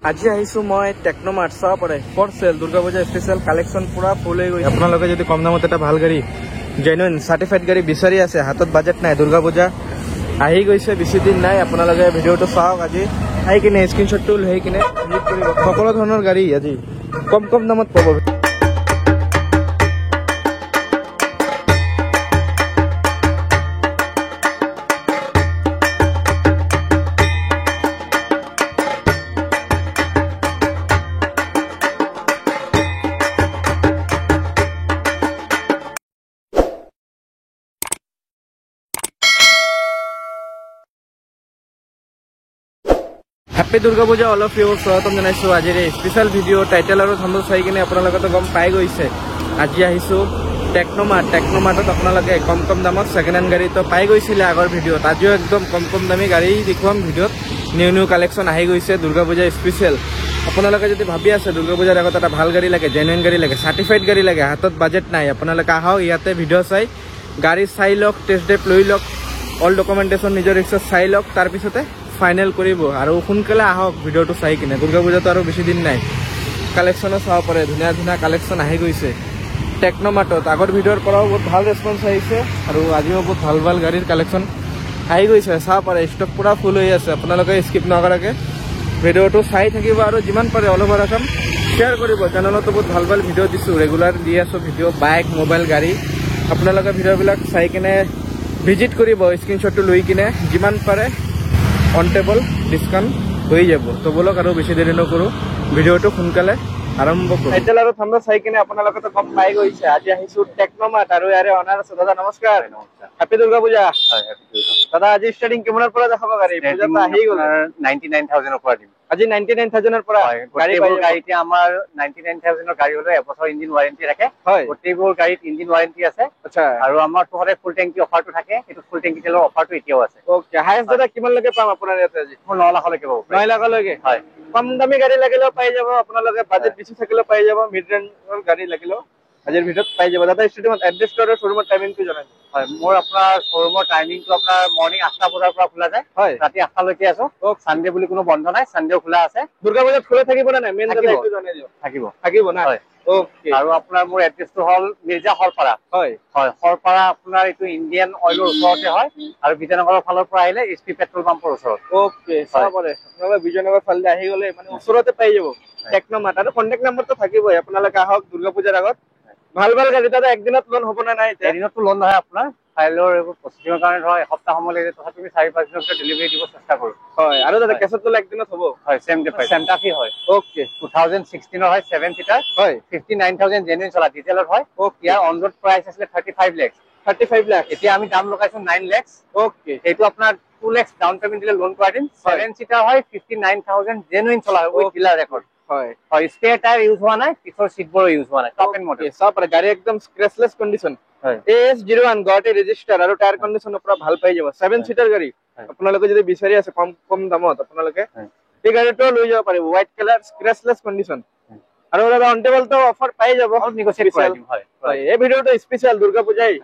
আজি আহিছো মই টেকনোমাৰ্ট চাব পাৰে for cell Durga Puja special collection পুৰা ফুল হৈ গৈছে। আপোনালোকে যদি কম দামত এটা ভাল গাড়ী জেনুইন সার্টিফাইড গাড়ী বিচাৰি আছে, হাতত বাজেট নাই, দুৰ্গা পূজা আহি গৈছে, বেছি দিন নাই। আপোনালোকে ভিডিওটো চাওক, আজি আহি কিনে স্ক্ৰীনশ্বটটো লৈ কিনে ভিজিট কৰিব। সকলো ধৰণৰ গাড়ী আজি কম কম দামত পাব। Happy Durga Puja all of you स्वागतम जनाइছো আজিৰ স্পেশাল ভিডিও টাইটেল আৰু থাম্বনেল চাই কিনে আপোনালোকে তো গম পাই গৈছে। আজি আহিছো টেকনোমাৰ্টত আপোনালোকে কম কম দামত সেকেন্ড হ্যান্ড গাড়ী তো পাই গৈছিলে আগৰ ভিডিওত। আজিও একদম কম কম দামী গাড়ী দেখুৱাম ভিডিওত। নিউ কালেকশন আহি গৈছে দুৰ্গা পূজা স্পেশাল। আপোনালোকে যদি ভাবি আছে দুৰ্গা পূজাৰ আগত এটা ভাল গাড়ী লাগে, জেনুইন গাড়ী লাগে, সার্টিফাইড গাড়ী লাগে, হাতত বাজেট নাই, আপোনালোকে আহক ইয়াতে ভিডিও চাই গাড়ী চাই লওক, টেষ্ট ড্ৰাইভ লৈ লওক, অল ডকুমেন্টেশন নিজৰ ৰিক্সাত চাই লওক, তাৰ পিছতে ফাইনেল কৰিব। আৰু সোনকালে আহক ভিডিওটো চাই কিনে, দুৰ্গা পূজাটো আৰু বেছি দিন নাই। কালেকশনো চাব পাৰে, ধুনীয়া ধুনীয়া কালেকশন আহি গৈছে টেকনোমাৰ্টত। আগৰ ভিডিওৰ পৰাও বহুত ভাল ৰেছপন্স আহিছে আৰু আজিও বহুত ভাল ভাল গাড়ীৰ কালেকশন আহি গৈছে। চাব পাৰে ষ্টক পুৰা ফুল হৈ আছে। আপোনালোকে স্কিপ নকৰাকৈ ভিডিওটো চাই থাকিব আৰু যিমান পাৰে অল অভাৰ আছাম শ্বেয়াৰ কৰিব। চেনেলতো বহুত ভাল ভাল ভিডিও দিছোঁ, ৰেগুলাৰ দি আছোঁ ভিডিও, বাইক মোবাইল গাড়ী। আপোনালোকে ভিডিওবিলাক চাই কিনে ভিজিট কৰিব, স্ক্ৰীনশ্বটটো লৈ কিনে যিমান পাৰে অন টেবল ডিসকাউন্ট হৈ যাব। তো বলক আৰু বেছি দেৰি নকৰো, ভিডিওটো সোনকালে আৰম্ভ কৰো। টাইটেল আৰু থাম্বনেল চাই কিনে আপোনালোকে তো গম পাই গৈছে। আজি আহিছো টেকনোমাৰ্ট আৰু ইয়াৰে অনাৰ আছে। দাদা নমস্কাৰ। হ্যাপি দুৰ্গা পূজা। দাদা আজি ষ্টাৰ্টিং কিমানৰ পৰা দেখাব গাড়ী? পূজা তো আহি গ'ল। 99000 ৰ পৰা দিম। আজি 99000 ৰ পৰা গাড়ীতে আমাৰ 99000 ৰ গাড়ী হলে এবছৰ ইঞ্জিন ওয়াৰেন্টি থাকে। গোটেইবোৰ গাড়ীত ইঞ্জিন ওয়াৰেন্টি আছে। আচ্ছা, আৰু আমাৰ তো হৰে ফুল টেংকি অফাৰটো থাকে, সেইটো ফুল টেংকি তেলৰ অফাৰটো এতিয়াও আছে। ওকে, হাইয়েস্ট দাদা কিমান লৈকে পাম আপোনাৰ ইয়াতে? আজি 9 লাখলৈকে পাব। 9 লাখলৈকে? হয়। কম দামী গাড়ী লাগিলেও পাই যাব, আপোনালোকে বাজেট বেছি থাকিলেও পাই যাব, মিড ৰেঞ্জৰ গাড়ী লাগিলেও আজিৰ ভিডিওত পাই যাব। দাদা ষ্টুডিঅ'ত এড্ৰেছটো আৰু শ্বৰুমৰ টাইমিংটো জনাই দিয়ক। হয়, মোৰ আপোনাৰ শ্বৰুমৰ টাইমিংটো আপোনাৰ মৰ্নিং 8টা বজাৰ পৰা খোলা যায়, ৰাতি 8টা লৈকে আছো। সানডে বুলি কোনো বন্ধ নাই, সানডেও খোলা আছে। দুৰ্গা পূজাত খোলা থাকিব না নাই? মেইন দাদা এইটো জনাই দিয়ক। থাকিব না? ওকে। আৰু আপোনাৰ মোৰ এড্ৰেছটো হ'ল মিৰ্জা হৰপাৰা। হয়, হৰপাৰা আপোনাৰ এইটো ইণ্ডিয়ান অইলৰ ওচৰতে হয়, আৰু বিজয়নগৰৰ ফালৰ পৰা আহিলে এছপি পেট্ৰল পাম্পৰ ওচৰত। ওকে, চাব পাৰে আপোনালোকে বিজয়নগৰ ফালে আহি গ'লে মানে ওচৰতে পাই যাব টেকনোমাৰ্ট। আৰু কন্টেক্ট নম্বৰটো থাকিবই, আপোনালোকে আহক দুৰ্গা পূজাৰ আগত। ভাল ভাল গাড়ী দাদা একদিনত লোন হ'ব না নাই? এদিনতো লোন নহয়, আপোনাৰ ফাইলৰ এইবোৰ প্ৰসেছিঙৰ কাৰণে ধৰ এসপ্তাহ সময় লাগে, তথাপি 4-5 দিনৰ ভিতৰত ডেলিভাৰী দিব চেষ্টা কৰো। হয়, আৰু দাদা কেছত ল'লে একদিনত হ'ব? হয়, সেম ডে প্ৰাইচ। চেণ্টা ফি হয়। ওকে, 2016 ৰ হয়, 7 সিটাৰ হয়, 59000 জেনুইন চলা, ডিজেলৰ হয়। ইয়াৰ অন ৰোড প্ৰাইচ আছিল 35 লাখ। 35 লাখ এতিয়া আমি দাম লগাইছো 9 লাখ। ওকে, এইটো আপোনাৰ 2 লাখ ডাউন পেমেন্ট দিলে লোন কৰাই দিম। 7 সিটাৰ হয়, 59000 জেনুইন চলা উইথ ডিলাৰ ৰেকৰ্ড। হয় হয়, স্পেয়াৰ টায়াৰ ইউজ হোৱা নাই, পিছৰ সিটবোৰো ইউজ হোৱা নাই, টপ এন্ড মডেল। চাব পাৰে গাড়ী একদম স্ক্ৰেচলেছ কণ্ডিশ্যন। হয়, AS01 গুৱাহাটী ৰেজিষ্টাৰ আৰু টায়াৰ কণ্ডিশ্যনৰ পৰা ভাল পাই যাব। 7 সিটাৰ গাড়ী আপোনালোকে যদি বিচাৰি আছে কম কম দামত, আপোনালোকে এই গাড়ীটো লৈ যাব পাৰিব। হোৱাইট কালাৰ স্ক্ৰেচলেছ কণ্ডিশ্যন আৰু দাদা অন টেবল তো অফাৰ পাই যাব, নেগোচিয়েট কৰাই দিম। হয় হয়, এই ভিডিওটো স্পেশাল দুৰ্গা পূজাই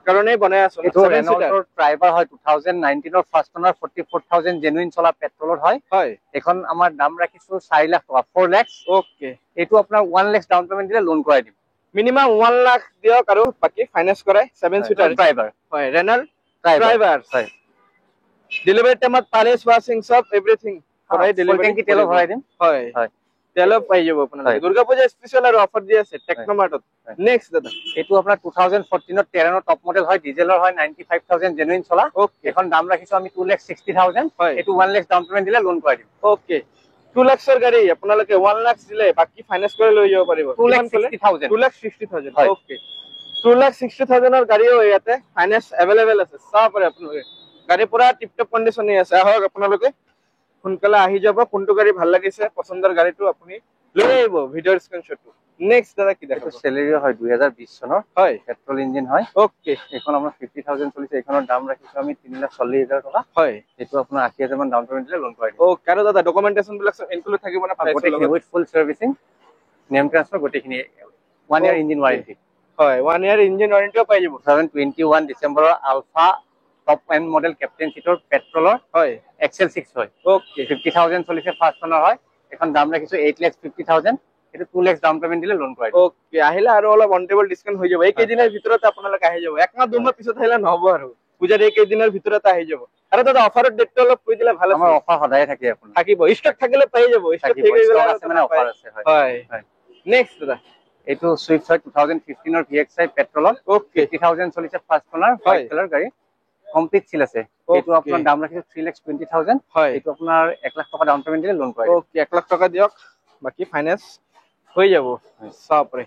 কাৰণে বনাই আছো। এইটো ৰেনল্টৰ ড্ৰাইভাৰ হয়, 2019 ৰ ফাৰ্ষ্ট অনাৰ, 44000 জেনুইন চলা পেট্ৰলৰ হয়। হয়, এখন আমাৰ দাম ৰাখিছো 4 লাখ টকা, 4 লাখ। ওকে, এইটো আপোনাৰ 1 লাখ ডাউন পেমেন্ট দিলে লোন কৰাই দিম। মিনিমাম 1 লাখ দিয়ক আৰু বাকি ফাইনান্স কৰাই। 7 সিটাৰ ড্ৰাইভাৰ হয়, ৰেনল্ট ড্ৰাইভাৰ। হয়, ডেলিভাৰী টাইমত পালিশ ৱাশিং সব এভৰিথিং কৰাই ডেলিভাৰী টেংকি তেল ভৰাই দিম। হয় হয়, তেল পাই যাব আপোনালোকে। দুৰ্গা পূজা স্পেশাল আৰু অফাৰ দি আছে টেকনোমাৰ্টত। নেক্সট দাদা এইটো আপোনাৰ 2014 ৰ টেৰেনৰ টপ মডেল হয়, ডিজেলৰ হয়, 95000 জেনুইন চলা। এখন দাম ৰাখিছো আমি 2,60,000। এইটো 1 লাখ ডাউন পেমেন্ট দিলে লোন কৰাই দিম। ওকে, 2 লাখৰ গাড়ী আপোনালোকে 1 লাখ দিলে বাকি ফাইনান্স কৰি লৈ যাব পাৰিব। 2,60,000। 2,60,000। ওকে, 2,60,000 ৰ গাড়ীও ইয়াতে ফাইনান্স এভেইলেবল আছে। চাব পাৰে আপোনালোকে, গাড়ী পুৰা টিপটপ কণ্ডিশ্যনে আছে। আহক আপোনালোকে সোনকালে আহি যাব। কোনটো গাড়ী ভাল লাগিছে পছন্দৰ গাড়ীটো আপুনি লৈ আহিব, ভিডিঅ'ৰ স্ক্ৰীনশ্বটটো। নেক্সট দাদা কি দেখাব? চেলেৰিও হয়, 2020 চনৰ হয়, পেট্ৰল ইঞ্জিন হয়। ওকে, এখন আমাৰ 50,000 চলিছে, এখনৰ দাম ৰাখিছো আমি 3,40,000 টকা। হয়, এইটো আপোনাৰ 80,000 মান ডাউন পেমেন্ট দিলে লোন কৰাই দিম। ওকে, আৰু দাদা ডকুমেন্টেশন বিলাক ইনক্লুড থাকিব না? গোটেইখিনি উইথ ফুল সাৰ্ভিসিং, নেম ট্ৰান্সফাৰ গোটেইখিনি, 1 ইয়াৰ ইঞ্জিন ওয়াৰেন্টি। হয়, 1 ইয়াৰ ইঞ্জিন ওয়াৰেন্টিও পাই যাব। 2021 ডিসেম্বৰৰ alpha top end model captain সিটৰ পেট্ৰলৰ হয়, XL6 হয়। ওকে, 50,000 চলিছে, ফাৰ্ষ্ট অনাৰ হয়। এখন দাম ৰাখিছো 8,50,000 এটো 2 লাখ ডাউন পেমেন্ট দিলে লোন কৰাই ওকে আহিলে আৰু অলপ অন টেবল ডিসকাউন্ট হৈ যাব এই কেইদিনৰ ভিতৰত আপোনালোক আহি যাব এক মাহ দুই মাহ পিছত আহিলে নহব আৰু পূজাৰ এই কেইদিনৰ ভিতৰত আহি যাব আৰু দাদা অফাৰৰ ডেটটো অলপ কৈ দিলে ভাল আছে আমাৰ অফাৰ সদায় থাকে আপোনাৰ থাকিব ষ্টক থাকিলে পাই যাব ষ্টক ঠিক হৈ গলে আছে মানে অফাৰ আছে হয় নেক্সট দাদা এইটো সুইফট হয় 2015 ৰ VXI পেট্ৰলৰ ওকে 50,000 চলিছে ফাৰ্ষ্ট ওনাৰ হোৱাইট কালাৰ গাড়ী কমপ্লিট সিল আছে এইটো আপোনাৰ দাম ৰাখিছো 3,20,000 হয় এইটো আপোনাৰ 1 লাখ টকা ডাউন পেমেন্ট দিলে লোন কৰাই ওকে 1 লাখ টকা দিয়ক বাকি ফাইনান্স হৈ যাব সবৰে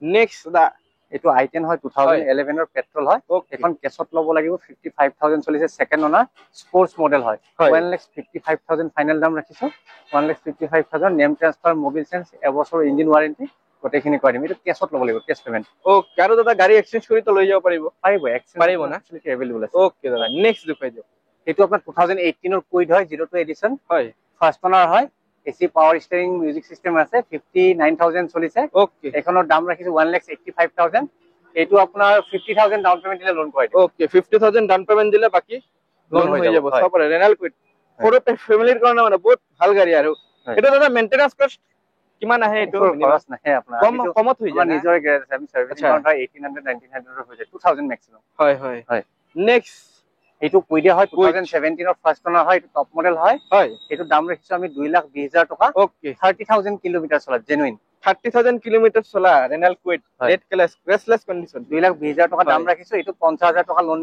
নেক্সট দা এইটো i10 হয় 2011 ৰ পেট্ৰল হয় এখন কেছত ল'ব লাগিব 55,000 চলিছে সেকেন্ড ওনাৰ স্পোৰ্টস মডেল হয় 1,55,000 ফাইনাল দাম ৰাখিছো 1,55,000 নেম ট্ৰান্সফাৰ মোবিল চেঞ্জ এবছৰ ইঞ্জিন ওয়াৰেন্টি গোটেইখিনি কৰি দিম এইটো কেছত ল'ব লাগিব কেছ পেমেন্ট ওকে আৰু দাদা গাড়ী এক্সচেঞ্জ কৰি তো লৈ যাব পাৰিব এক্সচেঞ্জ পাৰিব না এভেইলেবল আছে ওকে দাদা নেক্সট দেখাই দিও এইটো আপোনাৰ 2018 ৰ কুইড হয় 02 এডিশন হয় ফাৰ্ষ্ট ওনাৰ হয় AC power steering music system আছে 59,000 চলিছে ওকে এখনৰ দাম ৰাখিছো 1,85,000 এইটো আপোনাৰ 50,000 ডাউন পেমেন্ট দিলে লোন কৰাই দিম ওকে 50,000 ডাউন পেমেন্ট দিলে বাকি লোন হৈ যাব সবৰে ৰেনাল কুইড ফৰ ফ্যামিলিৰ কাৰণে মানে বহুত ভাল গাড়ী আৰু এটা দাদা মেইনটেনেন্স কষ্ট কিমান আহে এইটো খৰচ নাহে আপোনাৰ কমত হৈ যায় নিজৰ গ্যাৰেজ আমি সাৰ্ভিস কৰা 1800 1900 হৈ যায় 2000 মেক্সিমাম হয় হয় হয় নেক্সট এইটো কুইডে হয় 2017 ৰ ফাৰ্ষ্ট ওনাৰ হয় এইটো টপ মডেল হয় এইটো দাম ৰাখিছো আমি 2,20,000 টকা ওকে 30,000 কিলোমিটাৰ চলা জেনুইন 30,000 কিলোমিটাৰ চলা Renault Kwid red colour scratchless condition 2,20,000 টকা দাম ৰাখিছো এইটো 50,000 টকা লোন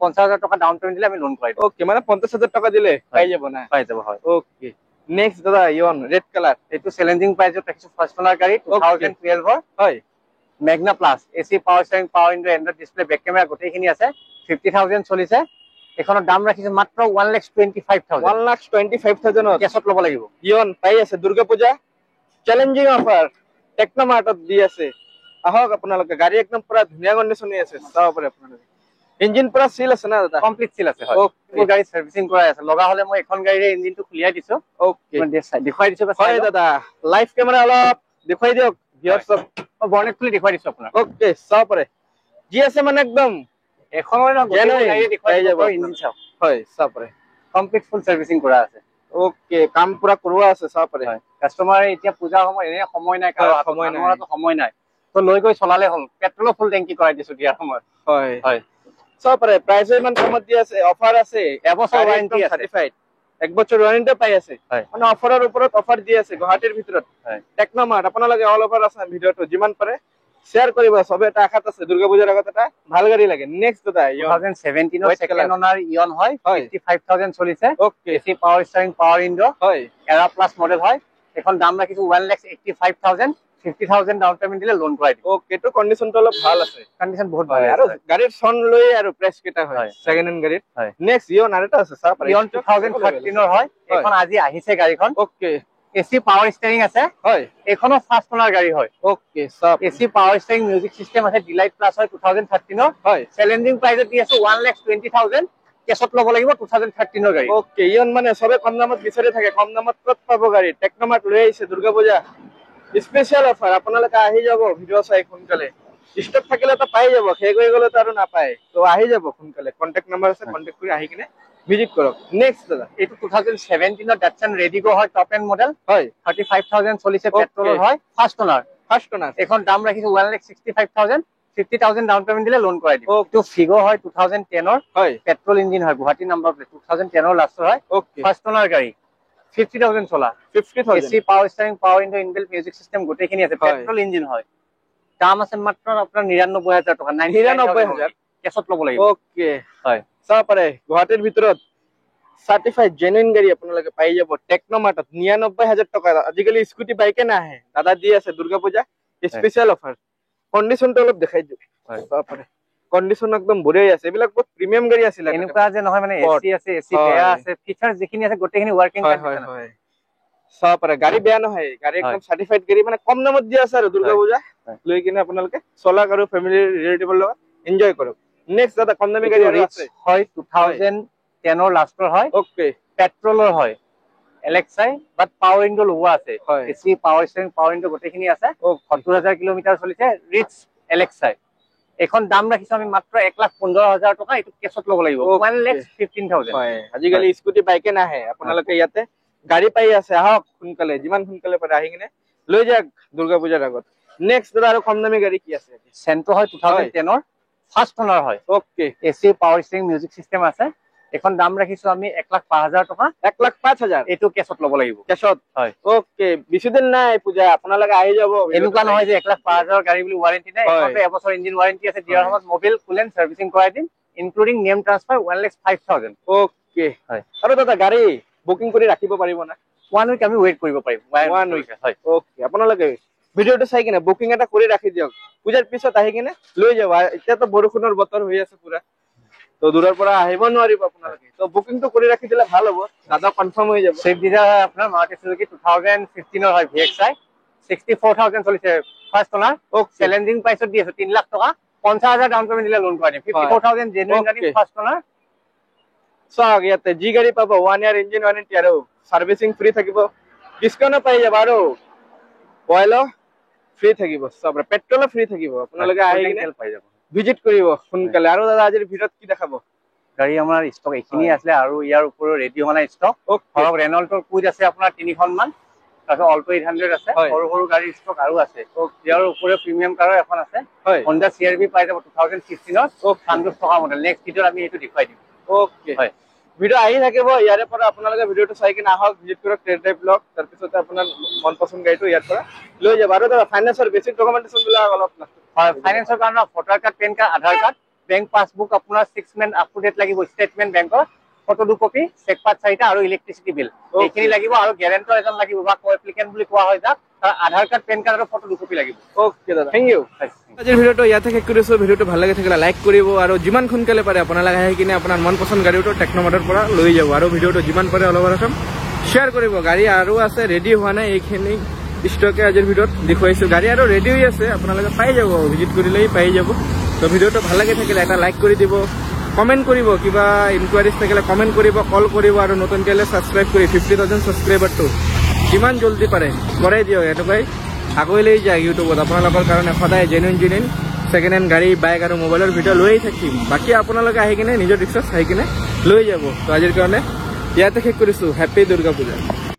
50,000 টকা ডাউন পেমেন্ট দিলে আমি লোন কৰাই দিম ওকে মানে 50,000 টকা দিলে পাই যাব না পাই যাব হয় ওকে নেক্সট দাদা ইয়ন ৰেড কালাৰ এইটো চ্যালেঞ্জিং প্ৰাইজত ৰাখিছো ফাৰ্ষ্ট ওনাৰ গাড়ী 2012 ৰ হয় Magna plus AC power steering power window Android display back camera গোটেইখিনি আছে 50,000 চলিছে এখনৰ দাম ৰাখিছো মাত্ৰ 1,25,000 1,25,000 কেছত ল'ব লাগিব ইয়ন পাই আছে দুৰ্গা পূজা চ্যালেঞ্জিং অফাৰ টেকনোমাৰ্টত দি আছে আহক আপোনালোকে গাড়ী একদম পুৰা ধুনীয়া কণ্ডিচনে আছে চাও পাৰে আপোনালোকে ইঞ্জিন পুৰা সিল আছে না দাদা কমপ্লিট সিল আছে হয় মোৰ গাড়ী সাৰ্ভিসিং কৰাই আছে লগা হলে মই এখন গাড়ীৰে ইঞ্জিনটো খুলিয়াই দিছো ওকে দেখুৱাই দিছো হয় দাদা লাইভ কেমেৰা অলপ দেখুৱাই দিয়ক ভিউয়াৰ্সক বৰ্নেট খুলি দেখুৱাই দিছো আপোনাক ওকে চাও পাৰে জি আছে মানে একদম এখনৰ গাড়ী দেখুৱাই যাব ইঞ্জিন চাও হয় চাও পাৰে কমপ্লিট ফুল সাৰ্ভিসিং কৰা আছে ওকে কাম পুৰা কৰোৱা আছে চাও পাৰে কাস্টমাৰ এতিয়া পূজা সময় এনে সময় নাই কাৰণ সময় নাই তো লৈ গৈ চলালে হল পেট্ৰল ফুল টেংকি কৰাই দিছো দিয়া সময় হয় হয় চাও পাৰে প্ৰাইস ইমান কমত দি আছে অফাৰ আছে এবছৰ ওয়াৰেন্টি সাৰ্টিফাইড এক বছৰ ওয়াৰেন্টি পাই আছে মানে অফাৰৰ ওপৰত অফাৰ দি আছে গুৱাহাটীৰ ভিতৰত টেকনোমাৰ্ট আপোনালোকে অল ওভাৰ আছে ভিডিওটো যিমান পাৰে শেয়াৰ কৰিব সবে এটা আশাত আছে দুৰ্গা পূজাৰ আগত এটা ভাল গাড়ী লাগে নেক্সট দাদা 2017 ৰ সেকেন্ড ওনাৰ ইয়ন হয় 55,000 চলিছে okay AC power steering power window হয় এৰা প্লাস মডেল হয় এখন দাম ৰাখিছো 1,85,000 50,000 ডাউন পেমেন্ট দিলে লোন কৰাই দিম ওকে তো কন্ডিশনটো অলপ ভাল আছে কন্ডিশন বহুত ভাল আৰু গাড়ীৰ সন লৈ আৰু প্ৰেছ কেটা হয় সেকেন্ড হ্যান্ড গাড়ীৰ নেক্সট ইয়ন আৰেটা আছে চাও পাৰে ইয়ন 2013 ৰ হয় এখন আজি আহিছে গাড়ীখন ওকে এসি পাৱাৰ ষ্টিয়াৰিং আছে হয় এখনো ফাৰ্ষ্ট ওনাৰ গাড়ী হয় ওকে সব AC power steering music system আছে ডিলাইট প্লাস হয় 2013 ৰ হয় চ্যালেঞ্জিং প্ৰাইজত দি আছে 1,20,000 কেছত ল'ব লাগিব 2013 ৰ গাড়ী ওকে ইয়ন মানে সবে কম দামত বিচাৰি থাকে কম দামত কত পাব গাড়ী টেকনোমাৰ্ট লৈ আহিছে দুৰ্গা পূজা স্পেশাল অফাৰ আপোনালোকে আহি যাব ভিডিও চাই সোনকালে ষ্টক থাকিলে তো পাই যাব শেষ হৈ গলে তো আৰু নাপায় তো আহি যাব সোনকালে কন্টাক্ট নাম্বাৰ আছে কন্টাক্ট কৰি আহি কিনে ভিজিট কৰক নেক্সট দাদা এইটো 2017 ৰ ডাটসন ৰেডিগো হয় টপ এন্ড মডেল হয় 35,000 চলিছে পেট্ৰলৰ হয় ফাৰ্ষ্ট ওনাৰ এখন দাম ৰাখিছো 1,65,000 50,000 ডাউন পেমেন্ট দিলে লোন কৰাই দিম এইটো ফিগো হয় 2010 ৰ হয় পেট্ৰল ইঞ্জিন হয় গুৱাহাটী নাম্বাৰ প্লেট 2010 ৰ লাষ্টৰ হয় ওকে ফাৰ্ষ্ট ওনাৰ গাড়ী 50,000 চলা 50,000 AC power steering power window inbuilt music system গোটেইখিনি আছে পেট্ৰল ইঞ্জিন হয় দাম আছে মাত্ৰ আপোনাৰ 99,000 টকা 99,000 কেছত ল'ব লাগিব ওকে হয় চাও পাৰে গুৱাহাটীৰ ভিতৰত সাৰ্টিফাইড জেনুইন গাড়ী আপোনালোকে পাই যাব টেকনোমাৰ্টত 99,000 টকা আজিকালি স্কুটি বাইকে নাহে দাদা দি আছে দুৰ্গা পূজা স্পেশাল অফাৰ কন্ডিশনটো অলপ দেখাই দিও হয় চাও পাৰে কন্ডিশন একদম বঢ়িয়া আছে এবিলাক বহুত প্ৰিমিয়াম গাড়ী আছিল এনেকুৱা যে নহয় মানে এসি আছে এসি বেয়া আছে ফিচাৰ যিখিনি আছে গোটেইখিনি ওয়াৰ্কিং হয় হয় চাও পাৰে গাড়ী বেয়া নহয় গাড়ী একদম সাৰ্টিফাইড গাড়ী মানে কম দামত দি আছে আৰু দুৰ্গা পূজা লৈ কিনে আপোনালোকে চলাক আৰু ফ্যামিলি ৰিলেটিভৰ লগত এনজয় কৰক নেক্সট দাদা কম দামী গাড়ী আৰু আছে হয় 2010 ৰ লাষ্টৰ হয় ওকে পেট্ৰলৰ হয় এলেক্সাই বাট পাৱাৰ উইন্ডো লোৱা আছে AC power steering power window গোটেইখিনি আছে 70,000 কিলোমিটাৰ চলিছে ৰিচ এলেক্সাই এখন দাম ৰাখিছো আমি মাত্ৰ 1,15,000 টকা এটো কেছত ল'ব লাগিব 1,15,000 হয় আজিকালি স্কুটি বাইকে নাহে আপোনালোকে ইয়াতে গাড়ী পাই আছে, আহক সোনকালে, যিমান সোনকালে পাৰে আহি কিনে লৈ যাওক দুৰ্গা পূজাৰ আগত। নেক্সট দাদা আৰু কম দামী গাড়ী কি আছে? চেন্ট্ৰ হয় 2010 ফাৰ্ষ্ট অনাৰ হয়। Okay, AC power steering music system আছে। এখন দাম ৰাখিছো আমি 1,05,000 টকা। 1,05,000 এইটো কেছত ল'ব লাগিব। কেছত? হয়। ওকে, বেছি দিন নাই পূজা, আপোনালোকে আহি যাব। এনেকুৱা নহয় যে 1,05,000 গাড়ী বুলি ৱাৰেণ্টি নাই, এখনতে এবছৰ ইঞ্জিন ৱাৰেণ্টি আছে। ডিলাৰ সময়ত মোবিল কুলেণ্ট সাৰ্ভিসিং কৰাই দিম, ইনক্লুডিং নেম ট্ৰান্সফাৰ 1,05,000। ওকে, হয়। আৰু দাদা গাড়ী বুকিং কৰি ৰাখিব পাৰিব না? 1 উইক আমি ৱেইট কৰিব পাৰিম। 1 উইক, হয়। ওকে, আপোনালোকে ভিডিঅ'টো চাই কিনে বুকিং এটা কৰি ৰাখি দিয়ক, পূজাৰ পিছত আহি কিনে লৈ যাব। এতিয়াতো বৰষুণৰ বতৰ হৈ আছে পুৰা, তো দূৰৰ পৰা আহিব নোৱাৰিব আপোনালোকে, তো বুকিংটো কৰি ৰাখি দিলে ভাল হ'ব, দাদা কনফাৰ্ম হৈ যাব। সুইফট ডিজায়াৰ হয় আপোনাৰ মাৰুতি সুজুকি 2015 হয়, VXI 64,000 চলিছে ফাৰ্ষ্ট অনাৰ। চ্যালেঞ্জিং প্ৰাইচত দি আছো 3 লাখ টকা, 50,000 ডাউন পেমেন্ট দিলে লোন কৰাই দিম। 54,000 জেনুইন গাড়ী ফাৰ্ষ্ট অনাৰ। চাওক ইয়াতে যি গাড়ী পাব 1 ইয়াৰ ইঞ্জিন ৱাৰেণ্টি আৰু সাৰ্ভিসিং ফ্ৰী থাকিব, ডিসকাউন্ট পাই যাব, আৰু অইলো ফ্ৰী থাকিব, সব পেট্ৰলো ফ্ৰী থাকিব। আপোনালোকে আহি কিনে পাই যাব, ভিজিট কৰিব সোনকালে। আৰু দাদা আজিৰ ভিডিঅ'ত কি দেখাব? গাড়ী আমাৰ ষ্টক এইখিনি আছে, আৰু ইয়াৰ উপৰিও ৰেডি হোৱা নাই ষ্টক। ধৰক ৰেনল্টৰ কুইড আছে আপোনাৰ 3খন মান, তাৰপিছত অল্টো 800 আছে, সৰু সৰু গাড়ীৰ ষ্টক আৰু আছে। ইয়াৰ উপৰিও প্ৰিমিয়াম কাৰৰ এখন আছে, Honda CR-V পাই যাব 2016 100 টকা মডেল। নেক্সট ভিডিঅ'ত আমি এইটো দেখুৱাই দিম। ওকে, হয়, ভিডিঅ' আহি থাকিব। ইয়াৰে পৰা আপোনালোকে ভিডিঅ'টো চাই কিনে আহক, ভিজিট কৰক ট্ৰেড ড্ৰাইভ ব্লগ, তাৰপিছতে আপোনাৰ মন পছন্দ গাড়ীটো ইয়াৰ পৰা লৈ যাব। আৰু দাদা ফাইনেন্সৰ বেছিক ডকুমেণ্টেশ্যন বিলাক অলপ হয়, ফাইনেন্সৰ কাৰণে ভোটাৰ কাৰ্ড, পেন কাৰ্ড, আধাৰ কাৰ্ড, বেংক পাছবুক আপোনাৰ 6 মান্থ আপ টু ডেট লাগিব, ষ্টেটমেন্ট বেংকৰ, ফটো 2 কপি, চেক পাত 4টা আৰু ইলেক্ট্ৰিচিটি বিল এইখিনি লাগিব। আৰু গ্যাৰেন্টৰ এজন লাগিব বা কো এপ্লিকেন্ট বুলি কোৱা হয় যাক, তাৰ আধাৰ কাৰ্ড, পেন কাৰ্ড আৰু ফটো 2 কপি লাগিব। ওকে দাদা, থেংক ইউ। আজিৰ ভিডিঅ'টো ইয়াতে শেষ কৰিছো। ভিডিঅ'টো ভাল লাগি থাকিলে লাইক কৰিব, আৰু যিমান সোনকালে পাৰে আপোনালোকে আহি কিনে আপোনাৰ মন পছন্দ গাড়ীটো টেকনোমাৰ্টৰ পৰা লৈ যাব। আৰু ভিডিঅ'টো যিমান পাৰে অলপ ৰকম শ্বেয়াৰ কৰিব। গাড়ী আৰু আছে, ৰেডি হোৱা নাই, এইখিনি ষ্টকে আজিৰ ভিডিঅ'ত দেখুৱাইছো। গাড়ী আৰু ৰেডি হৈ আছে, আপোনালোকে পাই যাব, ভিজিট কৰিলেই পাই যাব। তো ভিডিঅ'টো ভাল লাগি থাকিলে এটা লাইক কৰি দিব, কমেণ্ট কৰিব, কিবা ইনকুৱাৰিজ থাকিলে কমেণ্ট কৰিব, কল কৰিব, আৰু নতুনকৈ ছাবস্ক্ৰাইব কৰি 50,000 ছাবস্ক্ৰাইবাৰটো যিমান জলদি পাৰে কৰাই দিয়ক। এনেকুৱাই আগুৱাই লৈ যায় ইউটিউবত আপোনালোকৰ কাৰণে সদায় জেনুইন ছেকেণ্ড হেণ্ড গাড়ী, বাইক আৰু মোবাইলৰ ভিডিঅ' লৈয়ে থাকিম। বাকী আপোনালোকে আহি কিনে নিজৰ ৰিক্সাত আহি কিনে লৈ যাব। তো আজিৰ কাৰণে ইয়াতে শেষ কৰিছোঁ। হেপ্পী দুৰ্গা পূজা।